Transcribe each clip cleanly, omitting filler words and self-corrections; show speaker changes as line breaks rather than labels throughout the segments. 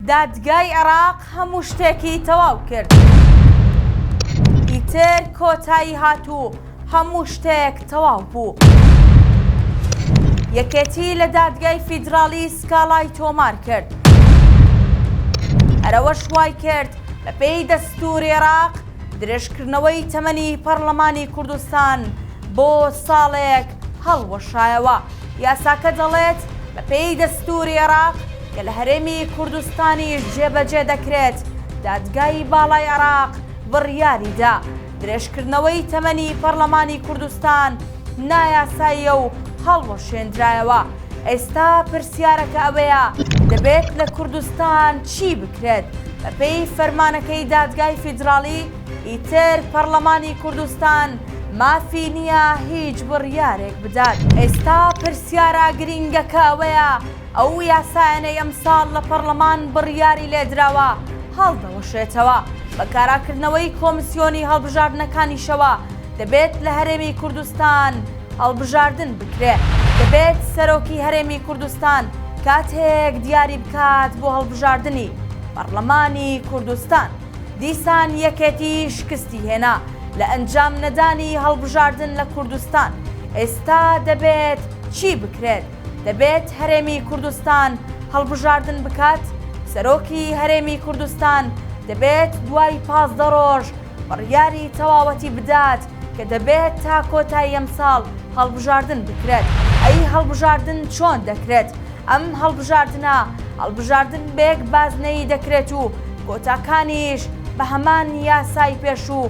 دادگای عێراق هەموو شتێکی تەواو کرد. ئیتر کۆتایی هاتوو، هەموو شتێک تەواو بوو. یەکێتی لە دادگای فیدراڵی سکاڵای تۆمار کرد. هەرەوەش وای کرد بەپێی دەستووری عێراق درێژکردنەوەی تەمەنی پەرلەمانی کوردستان بۆ ساڵێک هەڵوەشایەوە. یاساکە دەڵێت بەپێی دەستووری عێراق کە لە هەرێمی کوردستانیش جێبەجێ دەکرێت، دادگای باڵای عێراق بڕیاریدا درێژکردنەوەی تەمەنی پەرلەمانی کوردستان نایاساییە و هەڵوەشێنرایەوە. ئێستا پرسیارەکە ئەوەیە دەبێت لە کوردستان چی بکرێت؟ بەپێی فەرمانەکەی دادگای فیدراڵی ئیتر پەرلەمانی کوردستان مافی نییە هیچ بڕیارێک بدات. ئێستا پرسیارە گرینگەکە ئەوەیە ئەو یاسایانەی ئەمساڵ لە پەرلەمان بڕیاری لێدراوە هەڵدەوەشێتەوە. بەکاراکردنەوەی کۆمسیۆنی هەڵبژاردنەکانیشەوە دەبێت لە هەرێمی کوردستان هەڵبژاردن بکرێت. دەبێت سەرۆکی هەرێمی کوردستان کاتێک دیاری بکات بۆ هەڵبژاردننی پەرلەمانی کوردستان. دیسان یەکێتی شکستی هێنا لە ئەنجام نەدانی هەڵبژاردن لە کوردستان. ئێستا دەبێت چی بکرێت؟ دەبێت هەرێمی کوردستان هەڵبژاردن بکات. سەرۆکی هەرێمی کوردستان دەبێت دوای 15 ڕۆژ بڕیاری تەواوەتی بدات کە دەبێت تا کۆتایی ئەمساڵ هەڵبژاردن بکرێت. ئەی هەڵبژاردن چۆن دەکرێت؟ ئەم هەڵبژاردن بێک بازنەی دەکرێت و کۆتاکانیش بە هەمان یاسای پێش و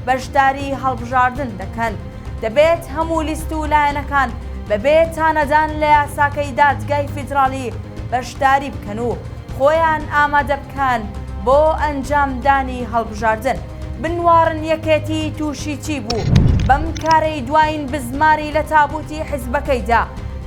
بەشداری هەڵبژاردن دەکەن. دەبێت هەموو لیست و لایەنەکان بەبێت تانەدان لە یاساکەی دادگای فیدراڵی بەشداری بکەن و خۆیان ئامادە بکەن بۆ ئەنجامدانی هەڵبژاردن. بنوارن یەکێتی تووشی چی بوو؟ بەم کارەی دوایین بزماری لە تابوتی حیزبەکەیدا،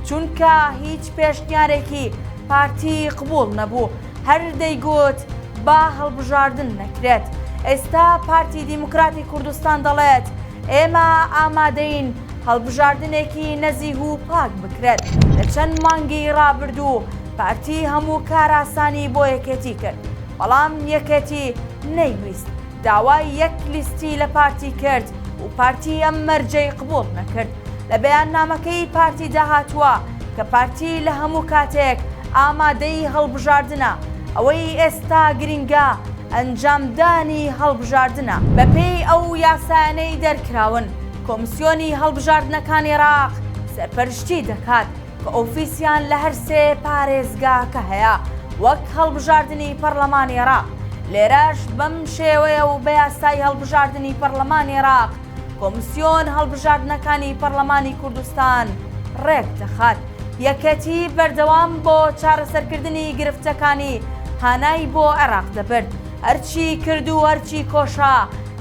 چونکە هیچ پێشنیارێکی پارتی قبول نەبوو. هەر دەیگوت با هەڵبژاردن نەکرێت. ئێستا پارتی دیموکراتی کوردستان دەڵێت ئێمە ئامادەین هەڵبژاردنێکی نەزیه و پاک بکرێت. لە چەند مانگی ڕابردوو پارتی هەموو کاراسانی بۆ یەکێتی کرد، بەڵام یەکێتی نەیویست. داوای یەک لیستی لە پارتی کرد و پارتی ئەم مەرجەی قبول نەکرد. لە بەیاننامەکەی پارتی داهاتووە کە پارتی لە هەموو کاتێک ئامادەی هەڵبژاردنە. ئەوەی ئێستا گرینگە ئەنجامدانی هەڵبژاردنە. بەپێی ئەو یاسایانەی دەرکراون، کۆمسیۆنی هەڵبژاردنەکانی عێراق سەرپەرشتی دەکات کە ئۆفیسیان لە هەر سێ پارێزگاکە هەیە، وەک هەڵبژاردننی پەرلەمانی عێراق. لێرەش بەم شێوەیە و بە یاسای هەڵبژاردننی پەرلەمانی عێراق کۆمسیۆن هەڵبژاردنەکانی پەرلەمانی کوردستان ڕێک دەخات. یەکەتی بەردەوام بۆ چارەسەرکردنی گرفتەکانی هانای بۆ عێراق دەبرد. هەرچی کرد و هەرچی کۆشا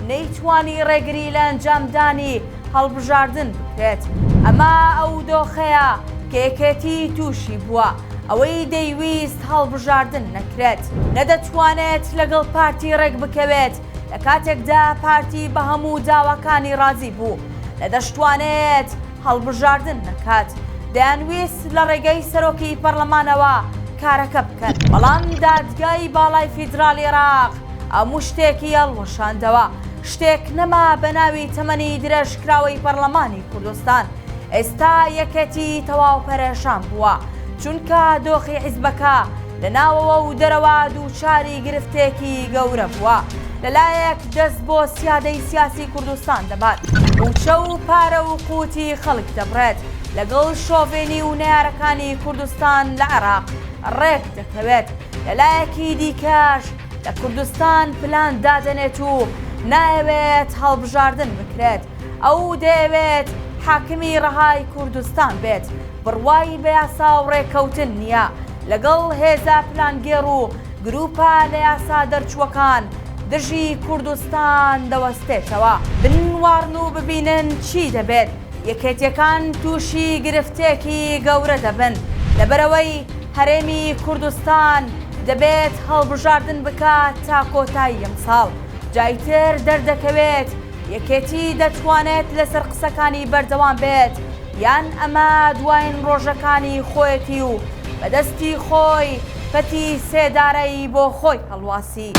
نەیتوانی ڕێگری لە ئەنجامدانی هەڵبژاردن بکرێت. ئەمە ئەو دۆخەیە کە یەکێتی تووشی بووە، ئەوەی دەیویست هەڵبژاردن نەکرێت. نەدەتوانێت لەگەڵ پارتی ڕێک بکەوێت لە کاتێکدا پارتی بە هەموو داواکانی ڕازی بوو. نەدەشتوانێت هەڵبژاردن نەکات. دەیانویست لە ڕێگەی سەرۆکی پەرلەمانەوە کارەکە بکەن، بەڵام دادگای باڵای فیدراڵی عێراق هەموو شتێکی هەڵوەشاندەوە. شتێک نەما بە ناوی تەمەنی درێژکراوەی پەرلەمانی کوردستان. ئێستا یەکێتی تەواو پەرێشان بووە، چونکە دۆخی حیزبەکە لە ناوەوە و دەرەوە دووچاری گرفتێکی گەورە بووە. لەلایەک دەست بۆ سیادەی سیاسی کوردستان دەبات، موچە و پارە و قوتی خەڵک دەبڕێت. لەگەڵ شۆڤێنی و نەیارەکانی کوردستان لە عێراق ڕێک دەکەوێت. لەلایەکی دیکەش لە کوردستان پلان دادەنێت و نایەوێت هەڵبژاردن بکرێت. ئەو دەیەوێت حاکمی ڕەهای کوردستان بێت، بڕوای بە یاسا و ڕێکەوتن نییە. لەگەڵ هێزە پلانگێڕ و گروپە لە یاسا دەرچووەکان دژی کوردستان دەوەستێتەوە. بنواڕن و ببینن چی دەبێت. یەکێتیەکان تووشی گرفتێکی گەورە دەبن، لەبەرەوەی هەرێمی کوردستان دەبێت هەڵبژاردن بکات تا کۆتایی ئەمساڵ. جایتر دەردەکەوێت یەکێتی دەتوانێت لەسەر قسەکانی بەردەوام بێت، یان ئەمە دوایین ڕۆژەکانی خۆیەتی و بەدەستی خۆی پەتی سێدارەی بۆ خۆی هەڵواسی.